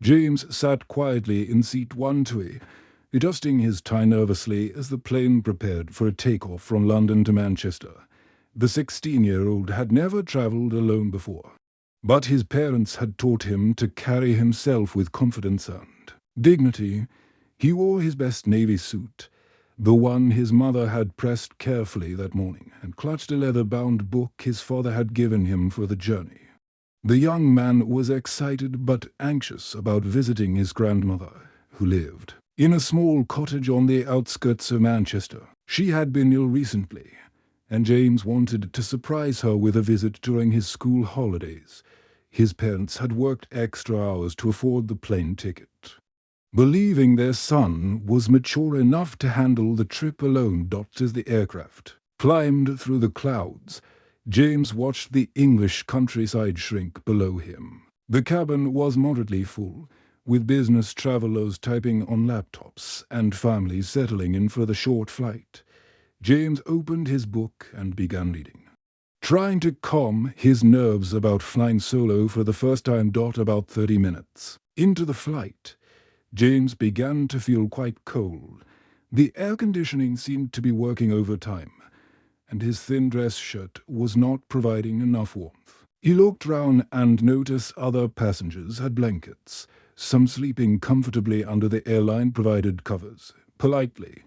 James sat quietly in seat 120, adjusting his tie nervously as the plane prepared for a takeoff from London to Manchester. The 16-year-old had never travelled alone before, but his parents had taught him to carry himself with confidence and dignity. He wore his best navy suit, the one his mother had pressed carefully that morning, and clutched a leather-bound book his father had given him for the journey. The young man was excited but anxious about visiting his grandmother, who lived in a small cottage on the outskirts of Manchester. She had been ill recently, and James wanted to surprise her with a visit during his school holidays. His parents had worked extra hours to afford the plane ticket. Believing their son was mature enough to handle the trip alone, as the aircraft climbed through the clouds, James watched the English countryside shrink below him. The cabin was moderately full, with business travelers typing on laptops and families settling in for the short flight. James opened his book and began reading, trying to calm his nerves about flying solo for the first time. About 30 minutes into the flight, James began to feel quite cold. The air conditioning seemed to be working overtime, and his thin dress shirt was not providing enough warmth. He looked round and noticed other passengers had blankets, some sleeping comfortably under the airline-provided covers. Politely,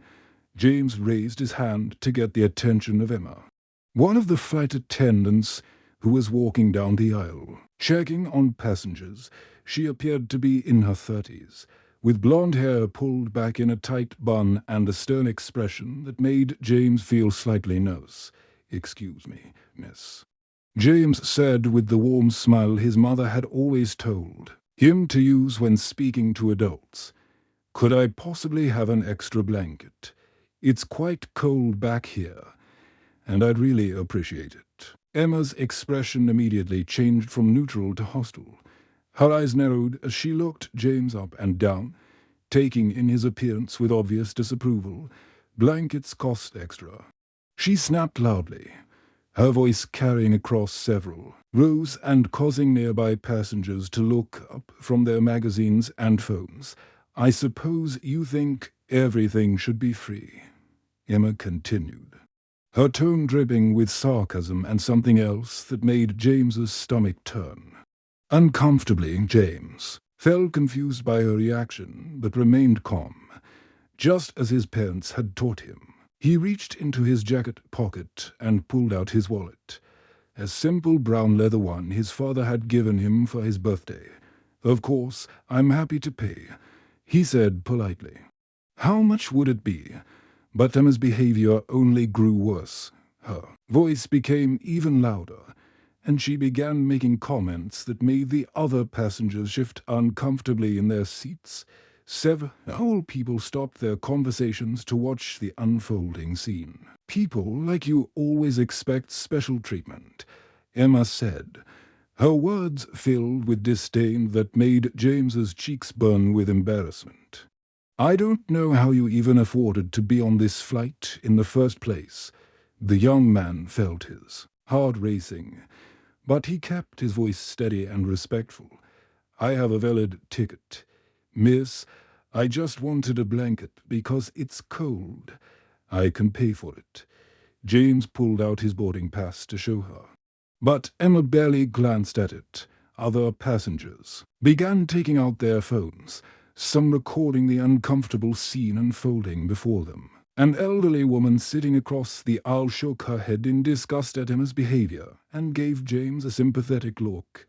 James raised his hand to get the attention of Emma, one of the flight attendants who was walking down the aisle, checking on passengers. She appeared to be in her 30s, with blonde hair pulled back in a tight bun and a stern expression that made James feel slightly nervous. "Excuse me, miss," James said with the warm smile his mother had always told him to use when speaking to adults. "Could I possibly have an extra blanket? It's quite cold back here, and I'd really appreciate it." Emma's expression immediately changed from neutral to hostile. Her eyes narrowed as she looked James up and down, taking in his appearance with obvious disapproval. "Blankets cost extra," she snapped loudly, her voice carrying across several rows and causing nearby passengers to look up from their magazines and phones. "I suppose you think everything should be free," Emma continued, her tone dripping with sarcasm and something else that made James's stomach turn. Uncomfortably, James felt confused by her reaction, but remained calm, just as his parents had taught him. He reached into his jacket pocket and pulled out his wallet, a simple brown leather one his father had given him for his birthday. "Of course, I'm happy to pay," he said politely. How much would it be? But Emma's behavior only grew worse. Her voice became even louder, and she began making comments that made the other passengers shift uncomfortably in their seats. Several people stopped their conversations to watch the unfolding scene. "People like you always expect special treatment," Emma said, her words filled with disdain that made James's cheeks burn with embarrassment. "I don't know how you even afforded to be on this flight in the first place." The young man felt his heart racing, but he kept his voice steady and respectful. "I have a valid ticket. Miss, I just wanted a blanket because it's cold. I can pay for it." James pulled out his boarding pass to show her, but Emma barely glanced at it. Other passengers began taking out their phones, some recording the uncomfortable scene unfolding before them. An elderly woman sitting across the aisle shook her head in disgust at Emma's behavior and gave James a sympathetic look.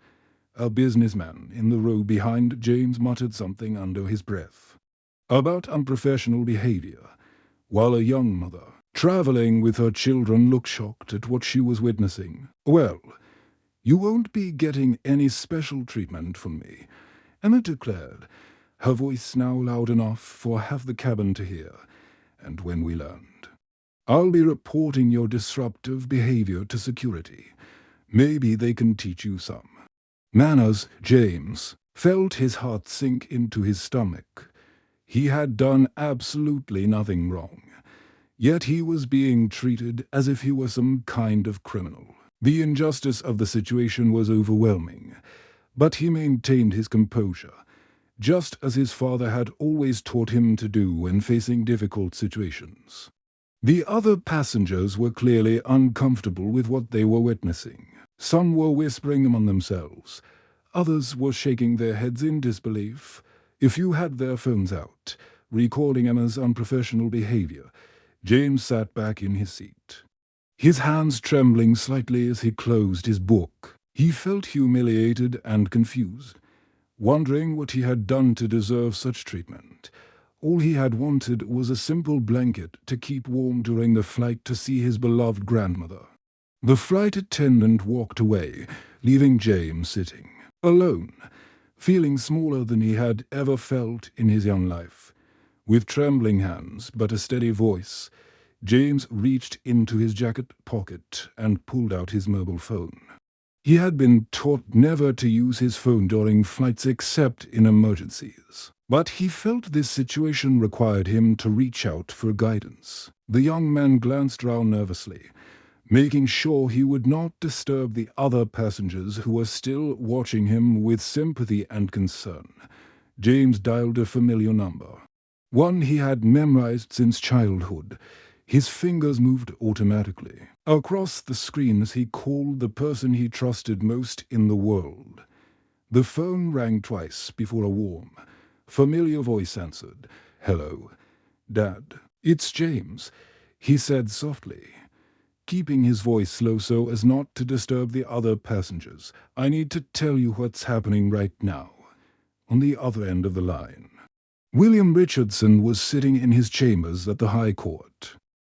A businessman in the row behind James muttered something under his breath about unprofessional behavior, while a young mother traveling with her children looked shocked at what she was witnessing. "Well, you won't be getting any special treatment from me," Emma declared, her voice now loud enough for half the cabin to hear. "And when we land, I'll be reporting your disruptive behavior to security. Maybe they can teach you some manners." James felt his heart sink into his stomach. He had done absolutely nothing wrong, yet he was being treated as if he were some kind of criminal. The injustice of the situation was overwhelming, but he maintained his composure just as his father had always taught him to do when facing difficult situations. The other passengers were clearly uncomfortable with what they were witnessing. Some were whispering among themselves. Others were shaking their heads in disbelief. A few had their phones out, recalling Emma's unprofessional behavior. James sat back in his seat, his hands trembling slightly as he closed his book. He felt humiliated and confused, wondering what he had done to deserve such treatment. All he had wanted was a simple blanket to keep warm during the flight to see his beloved grandmother. The flight attendant walked away, leaving James sitting, alone, feeling smaller than he had ever felt in his young life. With trembling hands but a steady voice, James reached into his jacket pocket and pulled out his mobile phone. He had been taught never to use his phone during flights except in emergencies. But he felt this situation required him to reach out for guidance. The young man glanced round nervously, making sure he would not disturb the other passengers who were still watching him with sympathy and concern. James dialed a familiar number, one he had memorized since childhood. His fingers moved automatically across the screen as he called the person he trusted most in the world. The phone rang twice before a warm, familiar voice answered. "Hello, Dad. It's James," he said softly, keeping his voice low so as not to disturb the other passengers. "I need to tell you what's happening right now." On the other end of the line, William Richardson was sitting in his chambers at the High Court,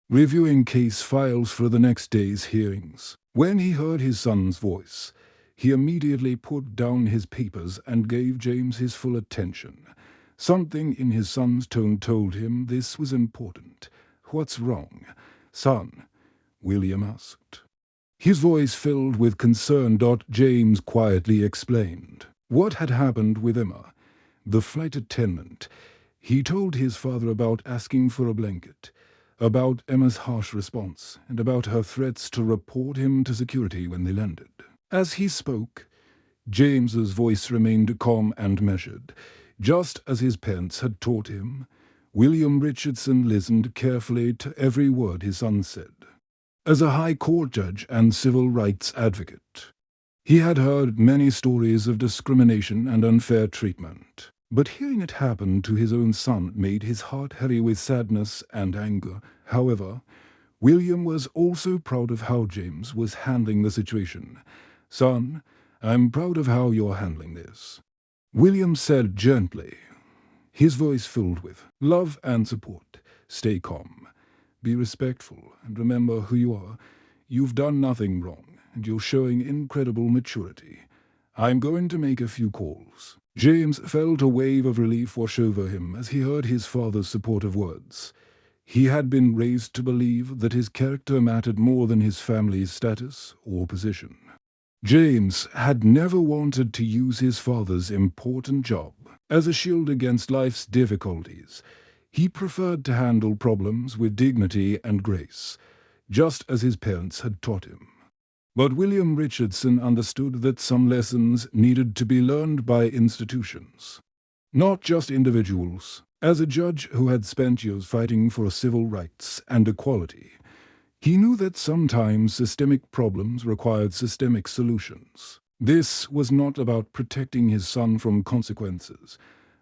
reviewing case files for the next day's hearings. When he heard his son's voice, he immediately put down his papers and gave James his full attention. Something in his son's tone told him this was important. "What's wrong, son?" William asked. His voice filled with concern. James quietly explained what had happened with Emma, the flight attendant. He told his father about asking for a blanket, about Emma's harsh response, and about her threats to report him to security when they landed. As he spoke, James's voice remained calm and measured, just as his parents had taught him. William Richardson listened carefully to every word his son said. As a high court judge and civil rights advocate, he had heard many stories of discrimination and unfair treatment. But hearing it happen to his own son made his heart heavy with sadness and anger. However, William was also proud of how James was handling the situation. "Son, I'm proud of how you're handling this," William said gently, his voice filled with love and support. "Stay calm, be respectful, and remember who you are. You've done nothing wrong, and you're showing incredible maturity. I'm going to make a few calls." James felt a wave of relief wash over him as he heard his father's supportive words. He had been raised to believe that his character mattered more than his family's status or position. James had never wanted to use his father's important job as a shield against life's difficulties. He preferred to handle problems with dignity and grace, just as his parents had taught him. But William Richardson understood that some lessons needed to be learned by institutions, not just individuals. As a judge who had spent years fighting for civil rights and equality, he knew that sometimes systemic problems required systemic solutions. This was not about protecting his son from consequences,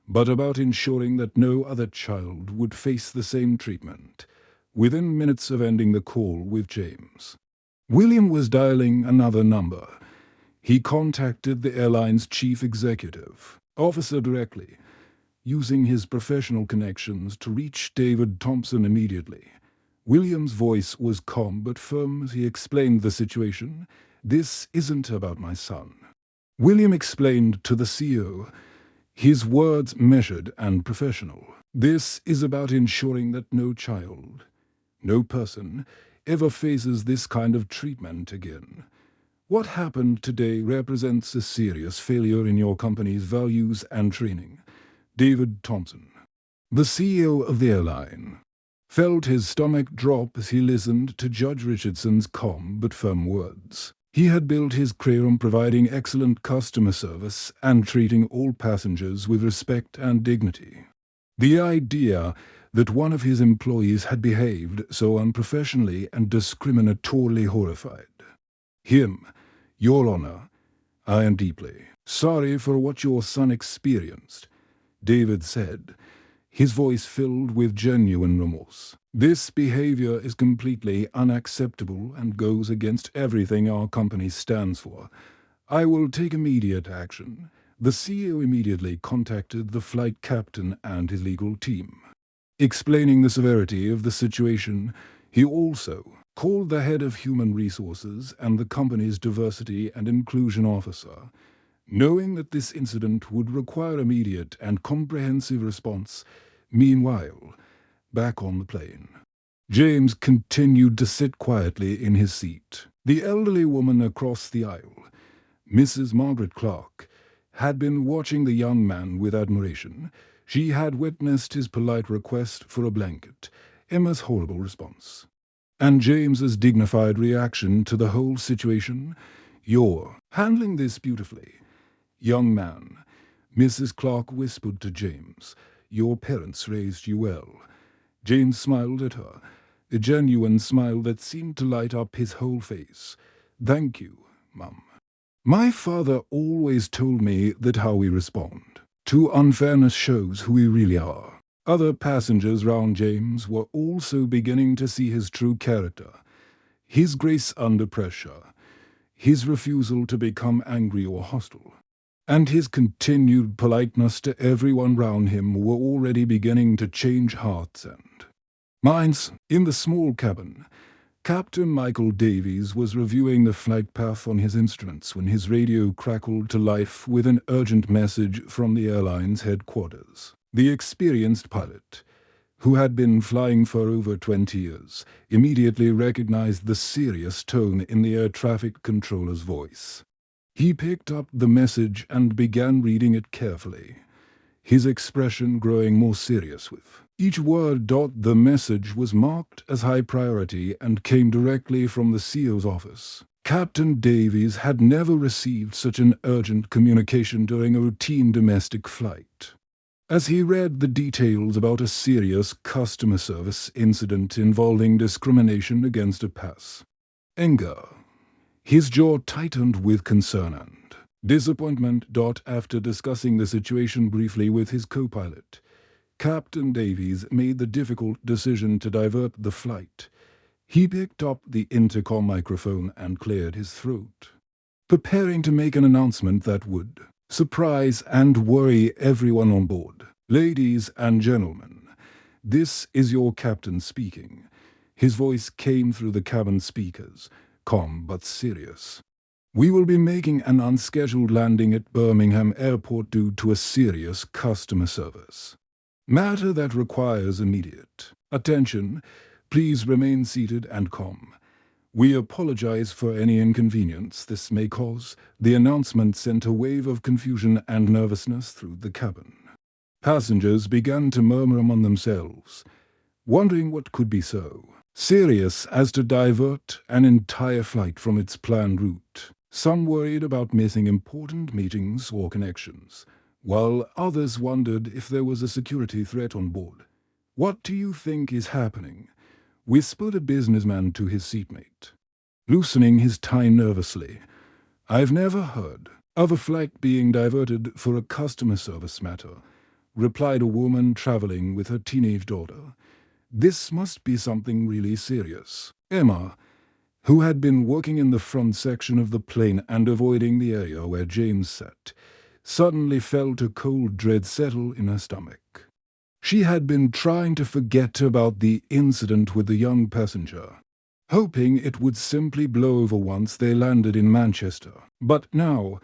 but about ensuring that no other child would face the same treatment. Within minutes of ending the call with James, William was dialing another number. He contacted the airline's chief executive officer directly, using his professional connections to reach David Thompson immediately. William's voice was calm but firm as he explained the situation. "This isn't about my son," William explained to the CEO, his words measured and professional. "This is about ensuring that no child, no person, ever faces this kind of treatment again. What happened today represents a serious failure in your company's values and training. David Thompson." The CEO of the airline felt his stomach drop as he listened to Judge Richardson's calm but firm words. He had built his career on providing excellent customer service and treating all passengers with respect and dignity. The idea that one of his employees had behaved so unprofessionally and discriminatorily horrified him. Your Honor, I am deeply sorry for what your son experienced, David said, his voice filled with genuine remorse. This behavior is completely unacceptable and goes against everything our company stands for. I will take immediate action. The CEO immediately contacted the flight captain and his legal team. Explaining the severity of the situation, he also called the head of human resources and the company's diversity and inclusion officer. Knowing that this incident would require immediate and comprehensive response, meanwhile, back on the plane, James continued to sit quietly in his seat. The elderly woman across the aisle, Mrs. Margaret Clark, had been watching the young man with admiration. She had witnessed his polite request for a blanket, Emma's horrible response, and James's dignified reaction to the whole situation. "You're handling this beautifully, young man," Mrs. Clark whispered to James. "Your parents raised you well." James smiled at her, a genuine smile that seemed to light up his whole face. "Thank you, Mum. My father always told me that how we respond to unfairness shows who we really are." Other passengers round James were also beginning to see his true character, his grace under pressure, his refusal to become angry or hostile, and his continued politeness to everyone round him were already beginning to change hearts and minds. In the small cabin, Captain Michael Davies was reviewing the flight path on his instruments when his radio crackled to life with an urgent message from the airline's headquarters. The experienced pilot, who had been flying for over 20 years, immediately recognized the serious tone in the air traffic controller's voice. He picked up the message and began reading it carefully, his expression growing more serious with each word. The message was marked as high priority and came directly from the CEO's office. Captain Davies had never received such an urgent communication during a routine domestic flight. As he read the details about a serious customer service incident involving discrimination against a passenger, his jaw tightened with concern and disappointment. After discussing the situation briefly with his co-pilot, Captain Davies made the difficult decision to divert the flight. He picked up the intercom microphone and cleared his throat, preparing to make an announcement that would surprise and worry everyone on board. "Ladies and gentlemen, this is your captain speaking." His voice came through the cabin speakers, calm but serious. "We will be making an unscheduled landing at Birmingham Airport due to a serious customer service matter that requires immediate attention. Please remain seated and calm. We apologize for any inconvenience this may cause." The announcement sent a wave of confusion and nervousness through the cabin. Passengers began to murmur among themselves, wondering what could be so serious as to divert an entire flight from its planned route. Some worried about missing important meetings or connections, while others wondered if there was a security threat on board. "What do you think is happening?" whispered a businessman to his seatmate, loosening his tie nervously. "I've never heard of a flight being diverted for a customer service matter," replied a woman traveling with her teenage daughter. "This must be something really serious." Emma, who had been working in the front section of the plane and avoiding the area where James sat, suddenly felt a cold dread settle in her stomach. She had been trying to forget about the incident with the young passenger, hoping it would simply blow over once they landed in Manchester. But now,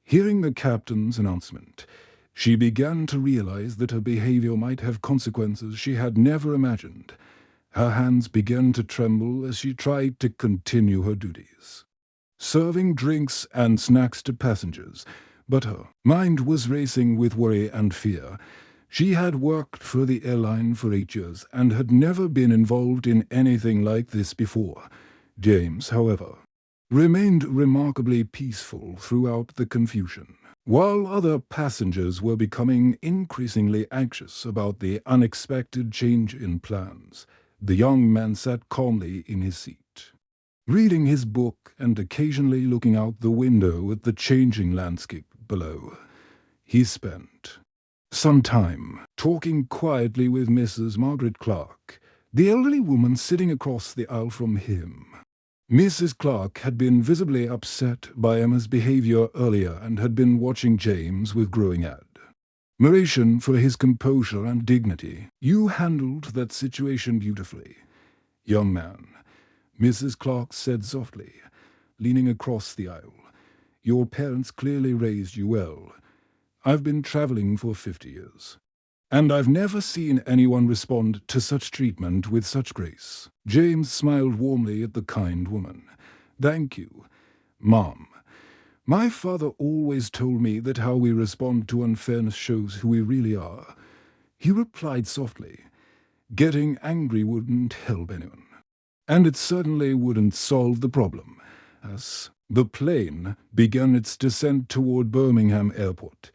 hearing the captain's announcement, she began to realize that her behavior might have consequences she had never imagined. Her hands began to tremble as she tried to continue her duties, serving drinks and snacks to passengers, but her mind was racing with worry and fear. She had worked for the airline for 8 years and had never been involved in anything like this before. James, however, remained remarkably peaceful throughout the confusion. While other passengers were becoming increasingly anxious about the unexpected change in plans, the young man sat calmly in his seat, reading his book and occasionally looking out the window at the changing landscape below. He spent some time talking quietly with Mrs. Margaret Clark, the elderly woman sitting across the aisle from him. Mrs. Clark had been visibly upset by Emma's behavior earlier and had been watching James with growing admiration for his composure and dignity. "You handled that situation beautifully, young man," Mrs. Clark said softly, leaning across the aisle. "Your parents clearly raised you well. I've been traveling for 50 years, and I've never seen anyone respond to such treatment with such grace." James smiled warmly at the kind woman. "Thank you, Mom. My father always told me that how we respond to unfairness shows who we really are," he replied softly. "Getting angry wouldn't help anyone, and it certainly wouldn't solve the problem." As the plane began its descent toward Birmingham Airport,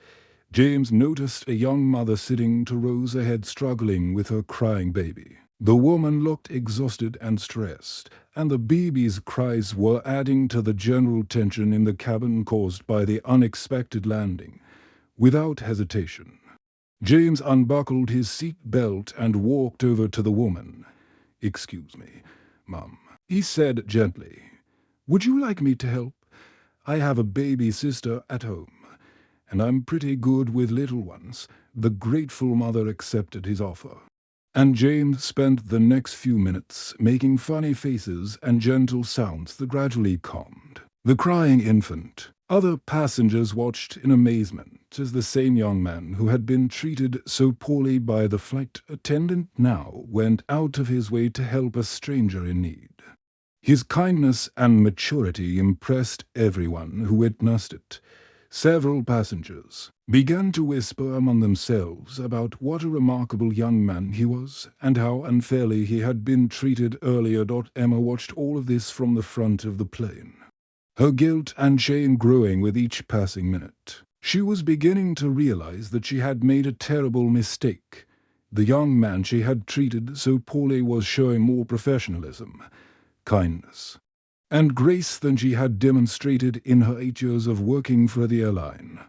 James noticed a young mother sitting 2 rows ahead struggling with her crying baby. The woman looked exhausted and stressed, and the baby's cries were adding to the general tension in the cabin caused by the unexpected landing. Without hesitation, James unbuckled his seat belt and walked over to the woman. "Excuse me, Mum," he said gently. "Would you like me to help? I have a baby sister at home, and I'm pretty good with little ones." The grateful mother accepted his offer, and James spent the next few minutes making funny faces and gentle sounds that gradually calmed the crying infant. Other passengers watched in amazement as the same young man who had been treated so poorly by the flight attendant now went out of his way to help a stranger in need. His kindness and maturity impressed everyone who witnessed it. Several passengers began to whisper among themselves about what a remarkable young man he was and how unfairly he had been treated earlier. Emma watched all of this from the front of the plane, her guilt and shame growing with each passing minute. She was beginning to realize that she had made a terrible mistake. The young man she had treated so poorly was showing more professionalism, kindness, and grace than she had demonstrated in her 8 years of working for the airline.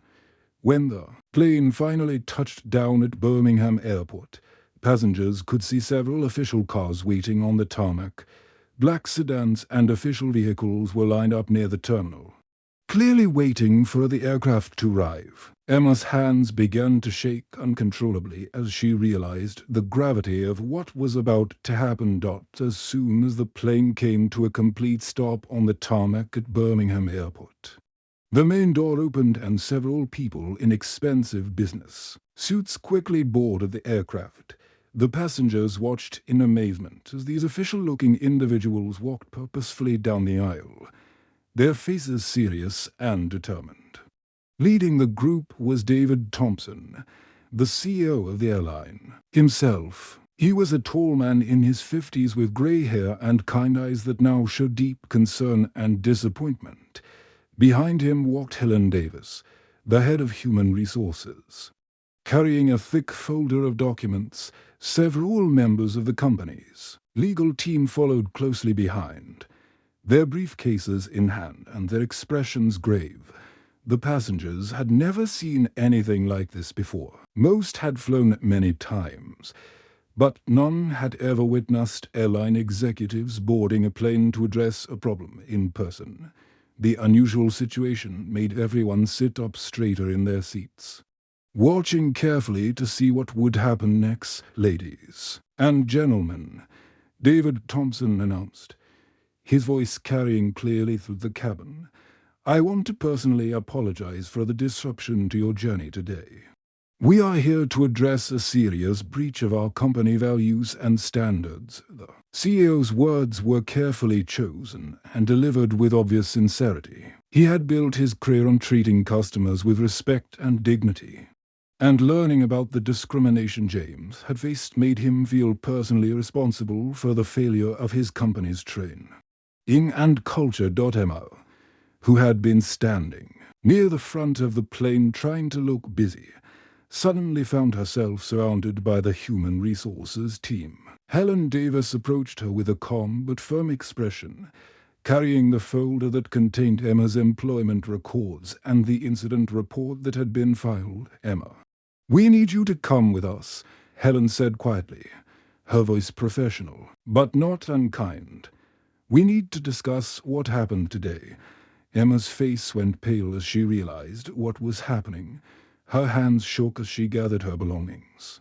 When the plane finally touched down at Birmingham Airport, passengers could see several official cars waiting on the tarmac. Black sedans and official vehicles were lined up near the terminal, clearly waiting for the aircraft to arrive. Emma's hands began to shake uncontrollably as she realized the gravity of what was about to happen. As soon as the plane came to a complete stop on the tarmac at Birmingham Airport, the main door opened and several people in expensive business suits quickly boarded the aircraft. The passengers watched in amazement as these official-looking individuals walked purposefully down the aisle, their faces serious and determined. Leading the group was David Thompson, the CEO of the airline himself. He was a tall man in his 50s with gray hair and kind eyes that now showed deep concern and disappointment. Behind him walked Helen Davis, the head of human resources, carrying a thick folder of documents. Several members of the company's legal team followed closely behind, their briefcases in hand and their expressions grave. The passengers had never seen anything like this before. Most had flown many times, but none had ever witnessed airline executives boarding a plane to address a problem in person. The unusual situation made everyone sit up straighter in their seats, watching carefully to see what would happen next. "Ladies and gentlemen," David Thompson announced, his voice carrying clearly through the cabin, "I want to personally apologize for the disruption to your journey today. We are here to address a serious breach of our company values and standards." The CEO's words were carefully chosen and delivered with obvious sincerity. He had built his career on treating customers with respect and dignity, and learning about the discrimination James had faced made him feel personally responsible for the failure of his company's train. Ing and Culture. Emma, who had been standing near the front of the plane trying to look busy, suddenly found herself surrounded by the human resources team. Helen Davis approached her with a calm but firm expression, carrying the folder that contained Emma's employment records and the incident report that had been filed. "Emma, we need you to come with us," Helen said quietly, her voice professional, but not unkind. "We need to discuss what happened today." Emma's face went pale as she realized what was happening. Her hands shook as she gathered her belongings.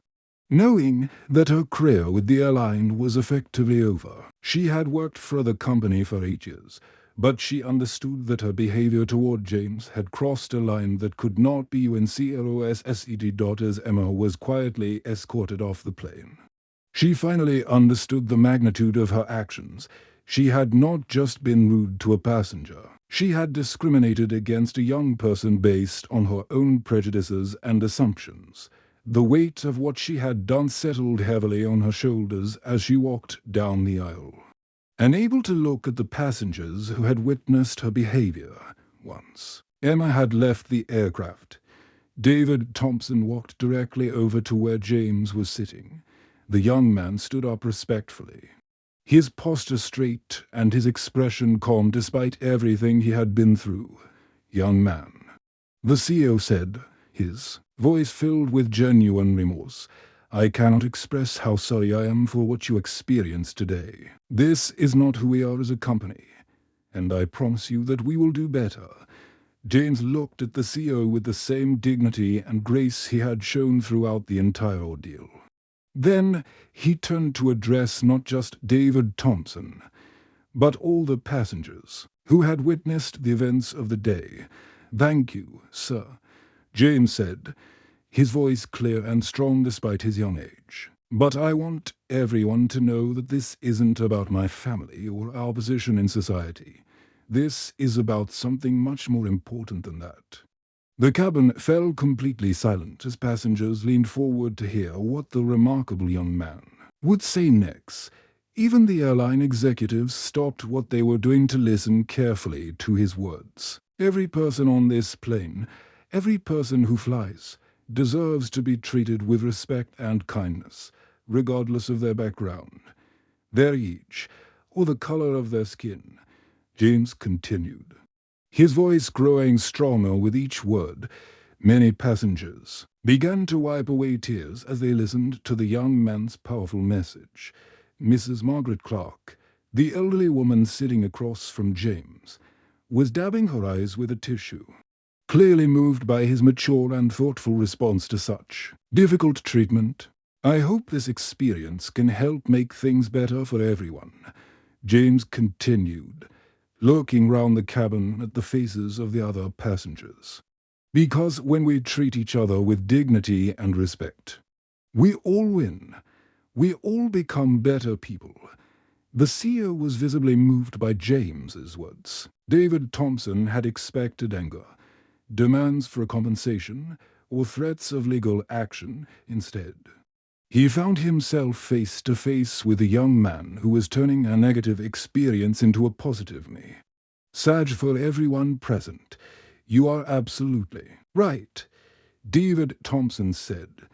Knowing that her career with the airline was effectively over, she had worked for the company for 8 years, but she understood that her behavior toward James had crossed a line that could not be uncrossed as Emma was quietly escorted off the plane. She finally understood the magnitude of her actions. She had not just been rude to a passenger. She had discriminated against a young person based on her own prejudices and assumptions. The weight of what she had done settled heavily on her shoulders as she walked down the aisle. Unable to look at the passengers who had witnessed her behavior once, Emma had left the aircraft. David Thompson walked directly over to where James was sitting. The young man stood up respectfully, his posture straight and his expression calm despite everything he had been through. "Young man," the CEO said, his voice filled with genuine remorse, "I cannot express how sorry I am for what you experienced today. This is not who we are as a company, and I promise you that we will do better." James looked at the CEO with the same dignity and grace he had shown throughout the entire ordeal. Then he turned to address not just David Thompson, but all the passengers who had witnessed the events of the day. "Thank you, sir," James said, his voice clear and strong despite his young age. "But I want everyone to know that this isn't about my family or our position in society. This is about something much more important than that." The cabin fell completely silent as passengers leaned forward to hear what the remarkable young man would say next. Even the airline executives stopped what they were doing to listen carefully to his words. Every person on this plane, every person who flies, deserves to be treated with respect and kindness, regardless of their background, their age, or the color of their skin, James continued, his voice growing stronger with each word. Many passengers began to wipe away tears as they listened to the young man's powerful message. Mrs. Margaret Clark, the elderly woman sitting across from James, was dabbing her eyes with a tissue, clearly moved by his mature and thoughtful response to such difficult treatment. "I hope this experience can help make things better for everyone," James continued, looking round the cabin at the faces of the other passengers. "Because when we treat each other with dignity and respect, we all win. We all become better people." The CEO was visibly moved by James's words. David Thompson had expected anger, demands for compensation, or threats of legal action instead. He found himself face to face with a young man who was turning a negative experience into a positive me. "Sag, for everyone present, you are absolutely right," David Thompson said,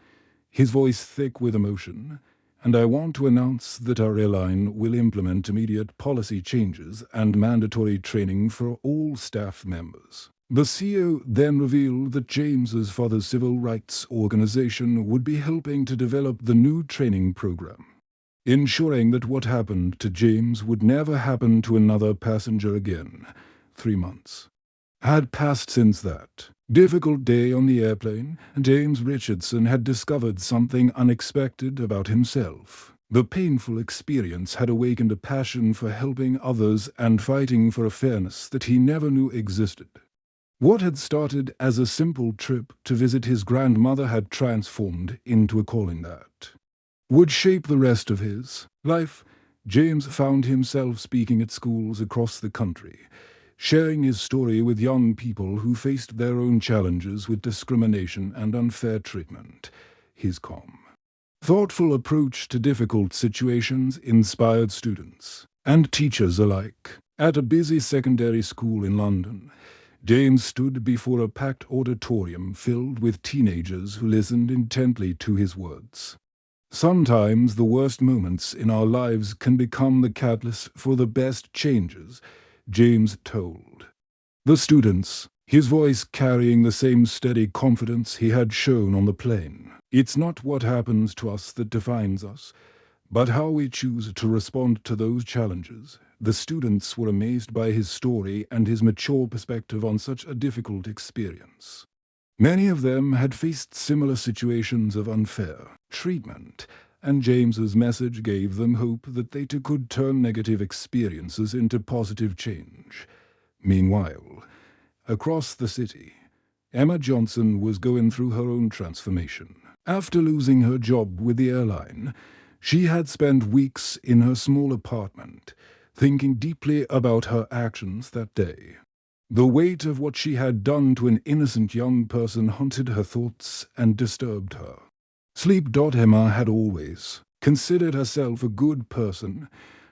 his voice thick with emotion, "and I want to announce that our airline will implement immediate policy changes and mandatory training for all staff members." The CEO then revealed that James's father's civil rights organization would be helping to develop the new training program, ensuring that what happened to James would never happen to another passenger again. 3 months had passed since that difficult day on the airplane, and James Richardson had discovered something unexpected about himself. The painful experience had awakened a passion for helping others and fighting for a fairness that he never knew existed. What had started as a simple trip to visit his grandmother had transformed into a calling that would shape the rest of his life. James found himself speaking at schools across the country, sharing his story with young people who faced their own challenges with discrimination and unfair treatment. His calm, thoughtful approach to difficult situations inspired students and teachers alike, At a busy secondary school in London, James stood before a packed auditorium filled with teenagers who listened intently to his words. Sometimes the worst moments in our lives can become the catalyst for the best changes, James told the students, his voice carrying the same steady confidence he had shown on the plane. It's not what happens to us that defines us, but how we choose to respond to those challenges. The students were amazed by his story and his mature perspective on such a difficult experience. Many of them had faced similar situations of unfair treatment, and James's message gave them hope that they too could turn negative experiences into positive change. Meanwhile, across the city, Emma Johnson was going through her own transformation. After losing her job with the airline, she had spent weeks in her small apartment, thinking deeply about her actions that day. The weight of what she had done to an innocent young person haunted her thoughts and disturbed her. Emma had always considered herself a good person,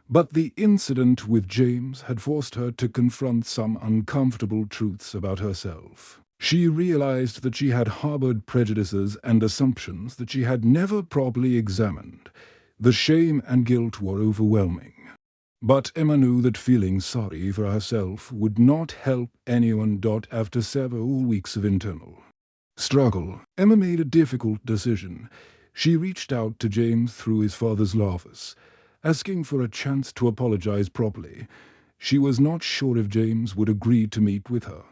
but the incident with James had forced her to confront some uncomfortable truths about herself. She realized that she had harbored prejudices and assumptions that she had never properly examined. The shame and guilt were overwhelming. But Emma knew that feeling sorry for herself would not help anyone. After several weeks of internal struggle, Emma made a difficult decision. She reached out to James through his father's law office, asking for a chance to apologize properly. She was not sure if James would agree to meet with her,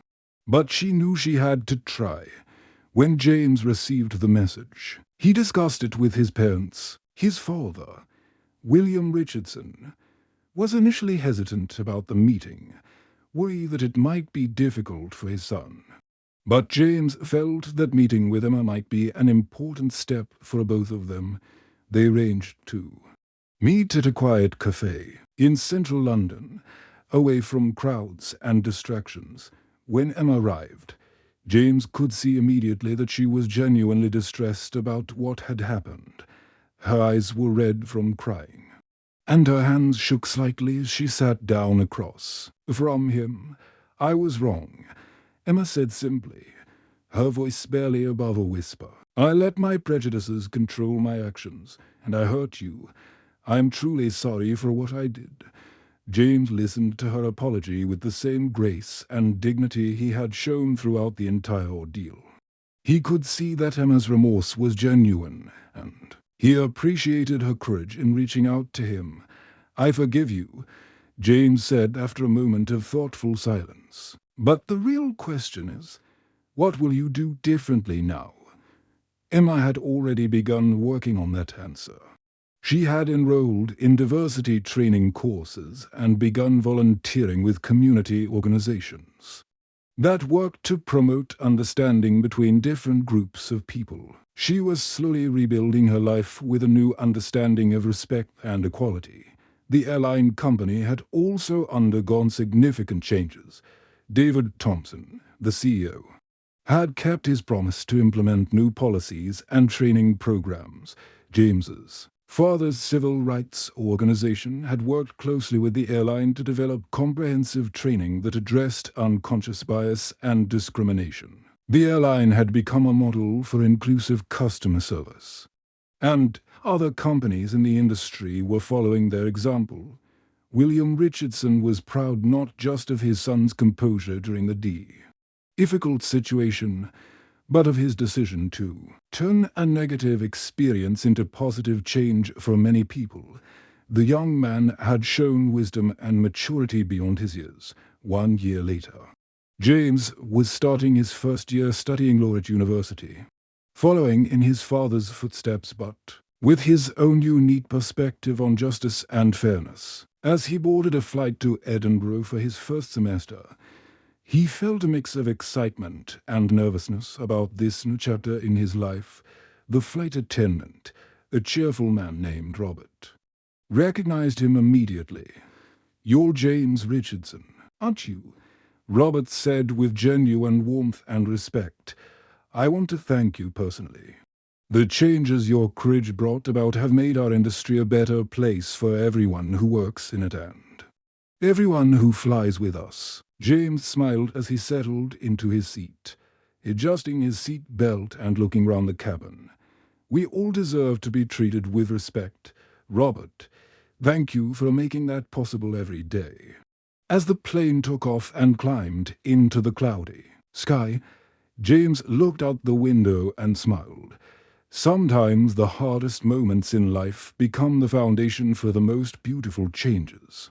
but she knew she had to try. When James received the message, he discussed it with his parents. His father, William Richardson, was initially hesitant about the meeting, worried that it might be difficult for his son. But James felt that meeting with Emma might be an important step for both of them. They arranged to meet at a quiet cafe in central London, away from crowds and distractions. When Emma arrived, James could see immediately that she was genuinely distressed about what had happened. Her eyes were red from crying, and her hands shook slightly as she sat down across from him. "I was wrong," Emma said simply, her voice barely above a whisper. "I let my prejudices control my actions, and I hurt you. I am truly sorry for what I did." James listened to her apology with the same grace and dignity he had shown throughout the entire ordeal. He could see that Emma's remorse was genuine, and he appreciated her courage in reaching out to him. "I forgive you," James said after a moment of thoughtful silence. "But the real question is, what will you do differently now?" Emma had already begun working on that answer. She had enrolled in diversity training courses and begun volunteering with community organizations that worked to promote understanding between different groups of people. She was slowly rebuilding her life with a new understanding of respect and equality. The airline company had also undergone significant changes. David Thompson, the CEO, had kept his promise to implement new policies and training programs. James's father's civil rights organization had worked closely with the airline to develop comprehensive training that addressed unconscious bias and discrimination. The airline had become a model for inclusive customer service, and other companies in the industry were following their example. William Richardson was proud not just of his son's composure during the difficult situation, but of his decision to turn a negative experience into positive change for many people. The young man had shown wisdom and maturity beyond his years. 1 year later, James was starting his first year studying law at university, following in his father's footsteps but with his own unique perspective on justice and fairness. As he boarded a flight to Edinburgh for his first semester, he felt a mix of excitement and nervousness about this new chapter in his life. The flight attendant, a cheerful man named Robert, recognized him immediately. "You're James Richardson, aren't you?" Robert said with genuine warmth and respect. "I want to thank you personally. The changes your courage brought about have made our industry a better place for everyone who works in it, and Everyone who flies with us. James smiled as he settled into his seat, adjusting his seat belt and looking round the cabin. We all deserve to be treated with respect. Robert, thank you for making that possible every day. As the plane took off and climbed into the cloudy sky, James looked out the window and smiled. Sometimes the hardest moments in life become the foundation for the most beautiful changes.